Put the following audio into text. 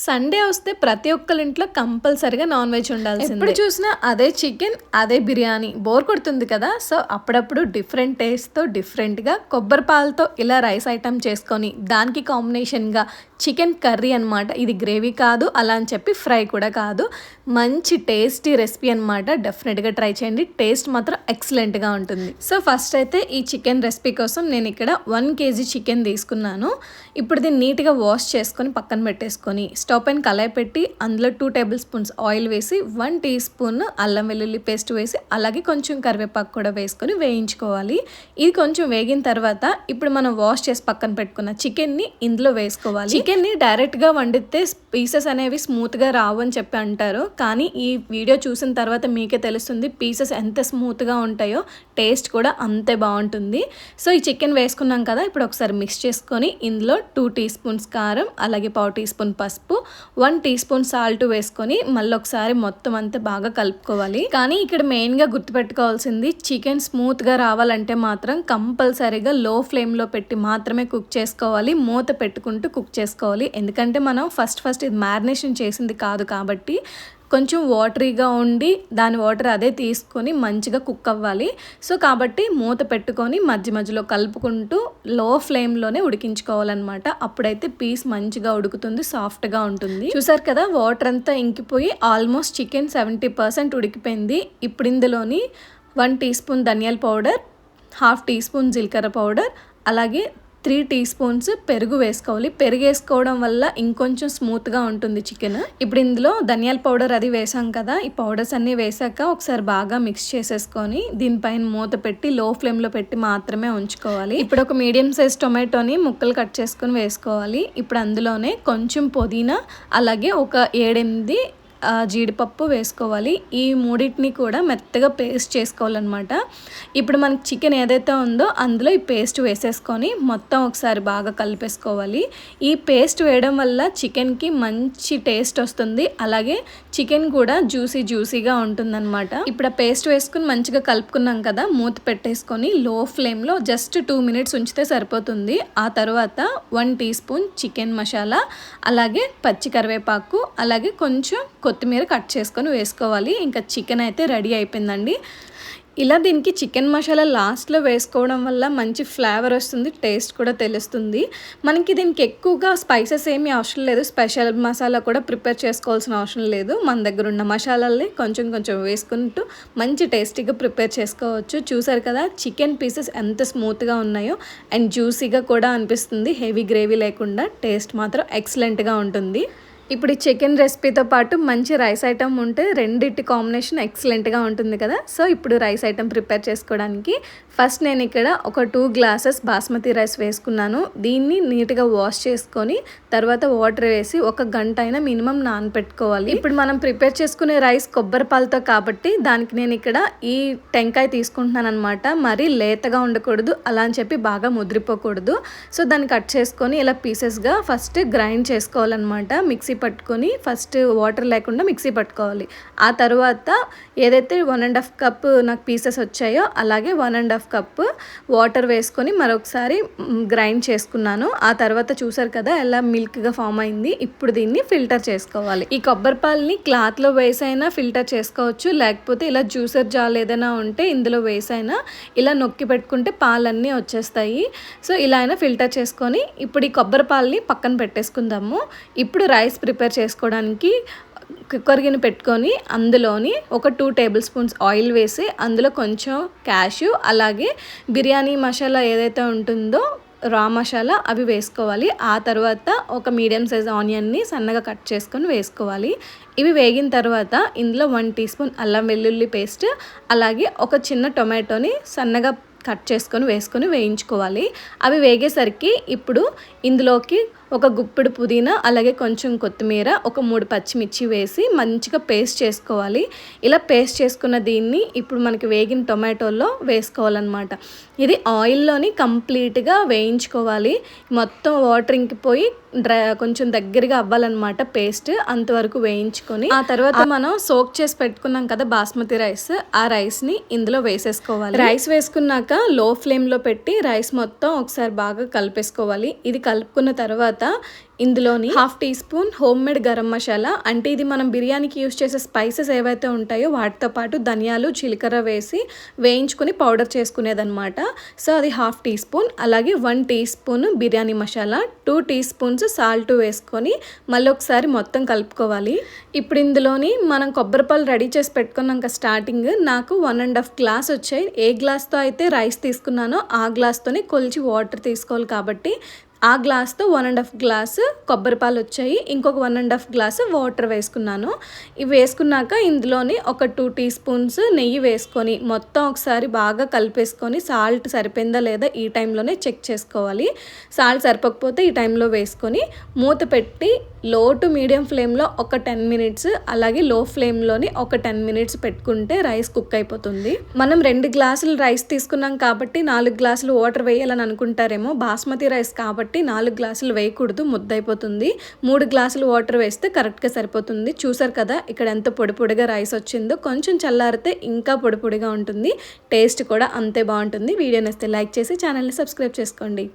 Sunday వస్తే ప్రతి ఒక్కరి ఇంట్లో కంపల్సరిగా నాన్ వెజ్ ఉండాల్సిందే. ఎప్పుడు చూసినా అదే చికెన్, అదే బిర్యానీ బోర్ కొడుతుంది కదా. సో అప్పుడప్పుడు డిఫరెంట్ టేస్ట్తో డిఫరెంట్గా కొబ్బరి పాలతో ఇలా రైస్ ఐటమ్ చేసుకొని దానికి కాంబినేషన్గా చికెన్ కర్రీ అనమాట. ఇది గ్రేవీ కాదు, అలా అని చెప్పి ఫ్రై కూడా కాదు, మంచి టేస్టీ రెసిపీ అనమాట. డెఫినెట్గా ట్రై చేయండి, టేస్ట్ మాత్రం ఎక్సలెంట్గా ఉంటుంది. సో ఫస్ట్ అయితే ఈ చికెన్ రెసిపీ కోసం నేను ఇక్కడ 1 kg చికెన్ తీసుకున్నాను. ఇప్పుడు దీన్ని నీట్గా వాష్ చేసుకొని పక్కన పెట్టేసుకొని స్టవ్ పైన కళాయి పెట్టి అందులో 2 టేబుల్ స్పూన్స్ ఆయిల్ వేసి 1 టీ స్పూన్ అల్లం వెల్లుల్లి పేస్ట్ వేసి అలాగే కొంచెం కరివేపాకు కూడా వేసుకొని వేయించుకోవాలి. ఇది కొంచెం వేగిన తర్వాత ఇప్పుడు మనం వాష్ చేసి పక్కన పెట్టుకున్న చికెన్ని ఇందులో వేసుకోవాలి. చికెన్ని డైరెక్ట్గా వండితే పీసెస్ అనేవి స్మూత్గా రావు అని చెప్పి అంటారు, కానీ ఈ వీడియో చూసిన తర్వాత మీకే తెలుస్తుంది పీసెస్ ఎంత స్మూత్గా ఉంటాయో, టేస్ట్ కూడా అంతే బాగుంటుంది. సో ఈ చికెన్ వేసుకున్నాం కదా, ఇప్పుడు ఒకసారి మిక్స్ చేసుకొని ఇందులో 2 టీ స్పూన్స్ కారం, అలాగే 1/2 టీ స్పూన్ పసుపు, 1 టీ స్పూన్ సాల్ట్ వేసుకొని మళ్ళీ ఒకసారి మొత్తం అంతా బాగా కలుపుకోవాలి. కానీ ఇక్కడ మెయిన్గా గుర్తుపెట్టుకోవాల్సింది, చికెన్ స్మూత్గా రావాలంటే మాత్రం కంపల్సరీగా లో ఫ్లేమ్లో పెట్టి మాత్రమే కుక్ చేసుకోవాలి, మూత పెట్టుకుంటూ కుక్ చేసుకోవాలి. ఎందుకంటే మనం ఫస్ట్ ఇది మ్యారినేషన్ చేసింది కాదు కాబట్టి కొంచెం వాటరీగా ఉండి దాని వాటర్ అదే తీసుకొని మంచిగా కుక్ అవ్వాలి. సో కాబట్టి మూత పెట్టుకొని మధ్యలో కలుపుకుంటూ లో ఫ్లేమ్లోనే ఉడికించుకోవాలన్నమాట. అప్పుడైతే పీస్ మంచిగా ఉడుకుతుంది, సాఫ్ట్గా ఉంటుంది. చూసారు కదా, వాటర్ అంతా ఇంకిపోయి ఆల్మోస్ట్ చికెన్ 70% ఉడికిపోయింది. ఇప్పుడు ఇందులోని 1 టీ స్పూన్ ధనియాల పౌడర్, 1/2 టీ స్పూన్ జీలకర్ర పౌడర్, అలాగే 3 టీ స్పూన్స్ పెరుగు వేసుకోవాలి. పెరుగు వేసుకోవడం వల్ల ఇంకొంచెం స్మూత్గా ఉంటుంది చికెన్. ఇప్పుడు ఇందులో ధనియాల పౌడర్ అది వేసాం కదా, ఈ పౌడర్స్ అన్నీ వేసాక ఒకసారి బాగా మిక్స్ చేసేసుకొని దీనిపైన మూత పెట్టి లో ఫ్లేమ్లో పెట్టి మాత్రమే ఉంచుకోవాలి. ఇప్పుడు ఒక మీడియం సైజ్ టొమాటోని ముక్కలు కట్ చేసుకొని వేసుకోవాలి. ఇప్పుడు అందులోనే కొంచెం పుదీనా, అలాగే ఒక 7-8 జీడిపప్పు వేసుకోవాలి. ఈ మూడింటిని కూడా మెత్తగా పేస్ట్ చేసుకోవాలన్నమాట. ఇప్పుడు మనకి చికెన్ ఏదైతే ఉందో అందులో ఈ పేస్ట్ వేసేసుకొని మొత్తం ఒకసారి బాగా కలిపేసుకోవాలి. ఈ పేస్ట్ వేయడం వల్ల చికెన్కి మంచి టేస్ట్ వస్తుంది, అలాగే చికెన్ కూడా జ్యూసీగా ఉంటుందన్నమాట. ఇప్పుడు ఆ పేస్ట్ వేసుకుని మంచిగా కలుపుకున్నాం కదా, మూత పెట్టేసుకొని లో ఫ్లేమ్లో జస్ట్ 2 మినిట్స్ ఉంచితే సరిపోతుంది. ఆ తర్వాత 1 టీ స్పూన్ చికెన్ మసాలా, అలాగే పచ్చి కరివేపాకు, అలాగే కొంచెం కొత్తిమీర కట్ చేసుకొని వేసుకోవాలి. ఇంకా చికెన్ అయితే రెడీ అయిపోయిందండి. ఇలా దీనికి చికెన్ మసాలా లాస్ట్లో వేసుకోవడం వల్ల మంచి ఫ్లేవర్ వస్తుంది, టేస్ట్ కూడా తెలుస్తుంది. మనకి దీనికి ఎక్కువగా స్పైసెస్ ఏమీ అవసరం లేదు, స్పెషల్ మసాలా కూడా ప్రిపేర్ చేసుకోవాల్సిన అవసరం లేదు. మన దగ్గర ఉన్న మసాలాల్ని కొంచెం వేసుకుంటూ మంచి టేస్టీగా ప్రిపేర్ చేసుకోవచ్చు. చూసారు కదా చికెన్ పీసెస్ ఎంత స్మూత్గా ఉన్నాయో అండ్ జ్యూసీగా కూడా అనిపిస్తుంది, హెవీ గ్రేవీ లేకుండా. టేస్ట్ మాత్రం ఎక్సలెంట్గా ఉంటుంది. ఇప్పుడు ఈ చికెన్ రెసిపీతో పాటు మంచి రైస్ ఐటమ్ ఉంటే రెండిటి కాంబినేషన్ ఎక్సలెంట్గా ఉంటుంది కదా. సో ఇప్పుడు రైస్ ఐటమ్ ప్రిపేర్ చేసుకోవడానికి ఫస్ట్ నేను ఇక్కడ ఒక 2 గ్లాసెస్ బాస్మతి రైస్ వేసుకున్నాను. దీన్ని నీట్గా వాష్ చేసుకొని తర్వాత వాటర్ వేసి 1 గంట అయినా మినిమం నానపెట్టుకోవాలి. ఇప్పుడు మనం ప్రిపేర్ చేసుకునే రైస్ కొబ్బరి పాలతో కాబట్టి దానికి నేను ఇక్కడ ఈ టెంకాయ తీసుకుంటున్నాను అనమాట. మరీ లేతగా ఉండకూడదు, అలా అని చెప్పి బాగా ముద్రిపోకూడదు. సో దాన్ని కట్ చేసుకొని ఇలా పీసెస్గా ఫస్ట్ గ్రైండ్ చేసుకోవాలన్నమాట. మిక్సీ పట్టుకొని ఫస్ట్ వాటర్ లేకుండా మిక్సీ పట్టుకోవాలి. ఆ తర్వాత ఏదైతే 1.5 కప్ నాకు పీసెస్ వచ్చాయో అలాగే 1.5 కప్ వాటర్ వేసుకొని మరొకసారి గ్రైండ్ చేసుకున్నాను. ఆ తర్వాత చూసారు కదా ఎలా మిల్క్గా ఫామ్ అయింది. ఇప్పుడు దీన్ని ఫిల్టర్ చేసుకోవాలి. ఈ కొబ్బరి పాలని క్లాత్లో వేసైనా ఫిల్టర్ చేసుకోవచ్చు, లేకపోతే ఇలా జ్యూసర్ జార్ ఏదైనా ఉంటే ఇందులో వేసైనా ఇలా నొక్కి పెట్టుకుంటే పాలన్నీ వచ్చేస్తాయి. సో ఇలా అయినా ఫిల్టర్ చేసుకొని ఇప్పుడు ఈ కొబ్బరి పాలని పక్కన పెట్టేసుకుందాము. ఇప్పుడు రైస్ ప్రిపేర్ చేసుకోవడానికి కుక్కర్ గిన్నె పెట్టుకొని అందులోని ఒక 2 టేబుల్ స్పూన్స్ ఆయిల్ వేసి అందులో కొంచెం క్యాష్యూ, అలాగే బిర్యానీ మసాలా ఏదైతే ఉంటుందో రా మసాలా అవి వేసుకోవాలి. ఆ తర్వాత ఒక మీడియం సైజ్ ఆనియన్ని సన్నగా కట్ చేసుకొని వేసుకోవాలి. ఇవి వేగిన తర్వాత ఇందులో 1 టీ స్పూన్ అల్లం వెల్లుల్లి పేస్ట్, అలాగే ఒక చిన్న టొమాటోని సన్నగా కట్ చేసుకొని వేసుకొని వేయించుకోవాలి. అవి వేగేసరికి ఇప్పుడు ఇందులోకి ఒక గుప్పెడు పుదీనా, అలాగే కొంచెం కొత్తిమీర, ఒక 3 పచ్చిమిర్చి వేసి మంచిగా పేస్ట్ చేసుకోవాలి. ఇలా పేస్ట్ చేసుకున్న దీన్ని ఇప్పుడు మనకి వేగిన టొమాటోలో వేసుకోవాలన్నమాట. ఇది ఆయిల్లోని కంప్లీట్గా వేయించుకోవాలి. మొత్తం వాటర్ ఇంకిపోయి కొంచెం దగ్గరగా అవ్వాలన్నమాట పేస్ట్, అంతవరకు వేయించుకొని ఆ తర్వాత మనం సోక్ చేసి పెట్టుకున్నాం కదా బాస్మతి రైస్, ఆ రైస్ని ఇందులో వేసేసుకోవాలి. రైస్ వేసుకున్నాక లో ఫ్లేమ్లో పెట్టి రైస్ మొత్తం ఒకసారి బాగా కలిపేసుకోవాలి. ఇది కలుపుకున్న తర్వాత తర్వాత ఇందులోని 1/2 teaspoon home made garam masala, అంటే ఇది మనం బిర్యానీకి యూస్ చేసే స్పైసెస్ ఏవైతే ఉంటాయో వాటితో పాటు ధనియాలు, జీలకర్ర వేసి వేయించుకొని పౌడర్ చేసుకునేదన్నమాట. సో అది 1/2 టీ స్పూన్. అలాగే 1 teaspoon biryani masala, 2 teaspoons salt వేసుకొని మళ్ళీ ఒకసారి మొత్తం కలుపుకోవాలి. ఇప్పుడు ఇందులోని మనం కొబ్బరిపాలు రెడీ చేసి పెట్టుకున్నాం కదా స్టార్టింగ్, నాకు 1.5 గ్లాస్ వచ్చాయి. ఏ గ్లాస్తో అయితే రైస్ తీసుకున్నానో ఆ గ్లాస్తోనే కొలిచి వాటర్ తీసుకోవాలి కాబట్టి ఆ గ్లాస్తో 1.5 గ్లాస్ కొబ్బరిపాలు వచ్చాయి. ఇంకొక 1.5 గ్లాస్ వాటర్ వేసుకున్నాను. ఇవి వేసుకున్నాక ఇందులోని ఒక 2 టీ స్పూన్స్ నెయ్యి వేసుకొని మొత్తం ఒకసారి బాగా కలిపేసుకొని సాల్ట్ సరిపోయిందా లేదా ఈ టైంలోనే చెక్ చేసుకోవాలి. సాల్ట్ సరిపోకపోతే ఈ టైంలో వేసుకొని మూత పెట్టి లో టు మీడియం ఫ్లేమ్లో ఒక 10 మినిట్స్, అలాగే లో ఫ్లేమ్లోని ఒక 10 మినిట్స్ పెట్టుకుంటే రైస్ కుక్ అయిపోతుంది. మనం 2 గ్లాసులు రైస్ తీసుకున్నాం కాబట్టి 4 గ్లాసులు వాటర్ వేయాలని అనుకుంటారేమో. బాస్మతి రైస్ కాబట్టి 4 గ్లాసులు వేయకూడదు, ముద్దయిపోతుంది. 3 గ్లాసులు వాటర్ వేస్తే కరెక్ట్గా సరిపోతుంది. చూసారు కదా ఇక్కడ ఎంత పొడి పొడిగా రైస్ వచ్చిందో. కొంచెం చల్లారితే ఇంకా పొడి పొడిగా ఉంటుంది, టేస్ట్ కూడా అంతే బాగుంటుంది. వీడియో నచ్చితే లైక్ చేసి ఛానల్ని సబ్స్క్రైబ్ చేసుకోండి.